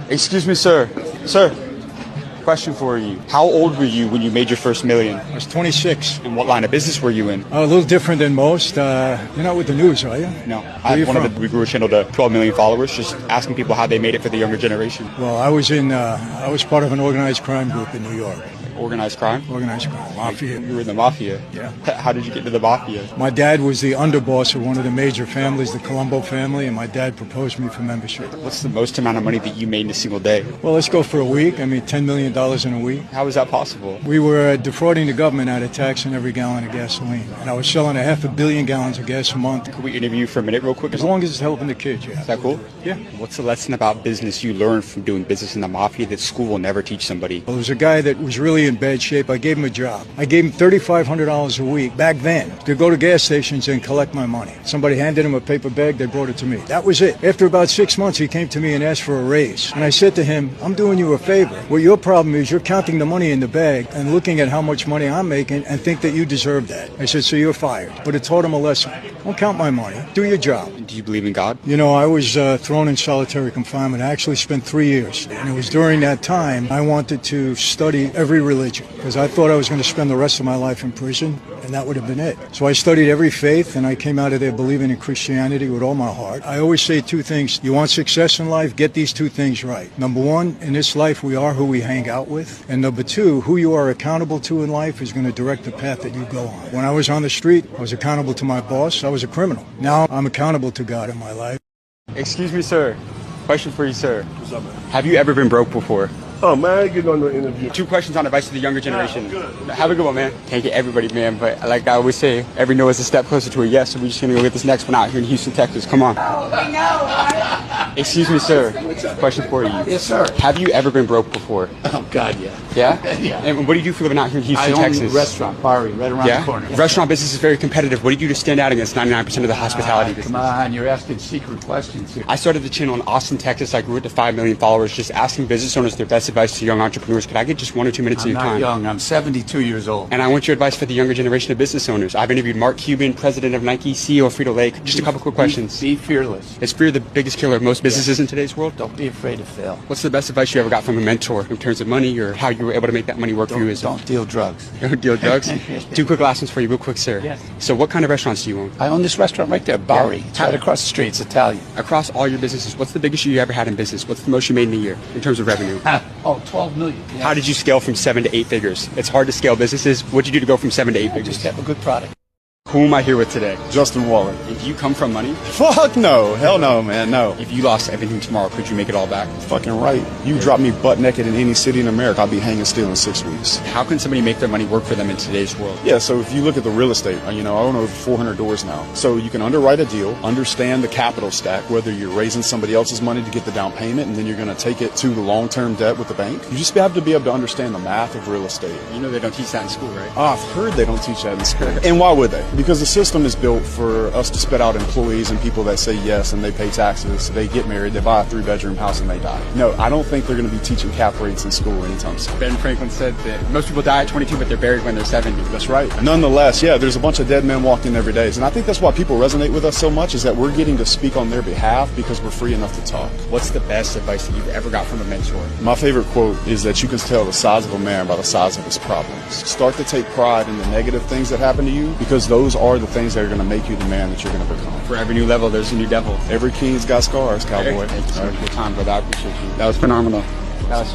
Excuse me, sir. Sir, question for you. How old were you when you made your first million? I was 26. And what line of business were you in? A little different than most. You're not with the news, are you? No. We grew a channel to 12 million followers, just asking people how they made it for the younger generation. Well, I was part of an organized crime group in New York. Organized crime? Organized crime. Mafia. You were in the mafia? Yeah. How did you get into the mafia? My dad was the underboss of one of the major families, the Colombo family, and my dad proposed me for membership. What's the most amount of money that you made in a single day? Well, let's go for a week. I mean, $10 million in a week. How is that possible? We were defrauding the government out of taxing every gallon of gasoline. And I was selling 500 million gallons of gas a month. Could we interview you for a minute real quick? As long as it's helping the kids, yeah. Is that cool? Yeah. What's the lesson about business you learned from doing business in the mafia that school will never teach somebody? Well, there was a guy that was really in bad shape. I gave him a job. I gave him $3,500 a week back then to go to gas stations and collect my money. Somebody handed him a paper bag, they brought it to me. That was it. After about 6 months, he came to me and asked for a raise. And I said to him, I'm doing you a favor. Well, your problem is you're counting the money in the bag and looking at how much money I'm making and think that you deserve that. I said, so you're fired. But it taught him a lesson. Don't count my money. Do your job. Do you believe in God? You know, I was thrown in solitary confinement. I actually spent 3 years. And it was during that time I wanted to study every religion because I thought I was going to spend the rest of my life in prison, and that would have been it. So I studied every faith, and I came out of there believing in Christianity with all my heart. I always say two things. You want success in life? Get these two things right. Number one, in this life, we are who we hang out with. And number two, who you are accountable to in life is going to direct the path that you go on. When I was on the street, I was accountable to my boss. I was a criminal. Now I'm accountable to God in my life. Excuse me, sir. Question for you, sir. What's up, man? Have you ever been broke before? Oh, man, I get on the interview. 2 questions on advice to the younger generation. Yeah, good. Have a good one, man. Can't get everybody, man, but like I always say, every no is a step closer to a yes, so we're just going to go get this next one out here in Houston, Texas. Come on. Excuse me, sir. Question for you. Yes, sir. Have you ever been broke before? Oh, God, yeah. Yeah? Yeah. And what do you do for a living out here in Houston, I own Texas? a restaurant, Barry, right around the corner. Restaurant business is very competitive. What do you do to stand out against 99% of the hospitality business? Come on, you're asking secret questions here. I started the channel in Austin, Texas. I grew it to 5 million followers, just asking business owners their best advice to young entrepreneurs. Could I get just 1 or 2 minutes of your time? I'm not young. I'm 72 years old. And I want your advice for the younger generation of business owners. I've interviewed Mark Cuban, president of Nike, CEO of Frito-Lay. Just a couple quick questions. Be fearless. Is fear the biggest killer of most businesses in today's world? Don't be afraid to fail. What's the best advice you ever got from a mentor in terms of money or how you were able to make that money work for you? Don't deal drugs. Don't deal drugs? 2 quick last ones for you, real quick, sir. Yes. So what kind of restaurants do you own? I own this restaurant right there, Barry. It's right across the street. It's Italian. Across all your businesses, what's the biggest you ever had in business? What's the most you made in a year in terms of revenue? Oh, 12 million. Yes. How did you scale from 7 to 8 figures? It's hard to scale businesses. What did you do to go from 7 to 8 figures? Just have a good product. Who am I here with today? Justin Waller. And do you come from money? Fuck no. Hell no, man. No. If you lost everything tomorrow, could you make it all back? Fucking right. You drop me butt naked in any city in America, I'll be hanging still in 6 weeks. How can somebody make their money work for them in today's world? Yeah, so if you look at the real estate, I own over 400 doors now. So you can underwrite a deal, understand the capital stack, whether you're raising somebody else's money to get the down payment, and then you're going to take it to the long-term debt with the bank. You just have to be able to understand the math of real estate. You know they don't teach that in school, right? I've heard they don't teach that in school. And why would they? Because the system is built for us to spit out employees and people that say yes and they pay taxes, they get married, they buy a 3-bedroom house and they die. No, I don't think they're going to be teaching cap rates in school anytime soon. Ben Franklin said that most people die at 22, but they're buried when they're 70. That's right. Nonetheless, yeah, there's a bunch of dead men walking every day. And I think that's why people resonate with us so much, is that we're getting to speak on their behalf because we're free enough to talk. What's the best advice that you've ever got from a mentor? My favorite quote is that you can tell the size of a man by the size of his problems. Start to take pride in the negative things that happen to you, because those are the things that are going to make you the man that you're going to become. For every new level, there's a new devil. Every king's got scars, cowboy. Thank you so much for your time, brother. I appreciate you. That was phenomenal. That was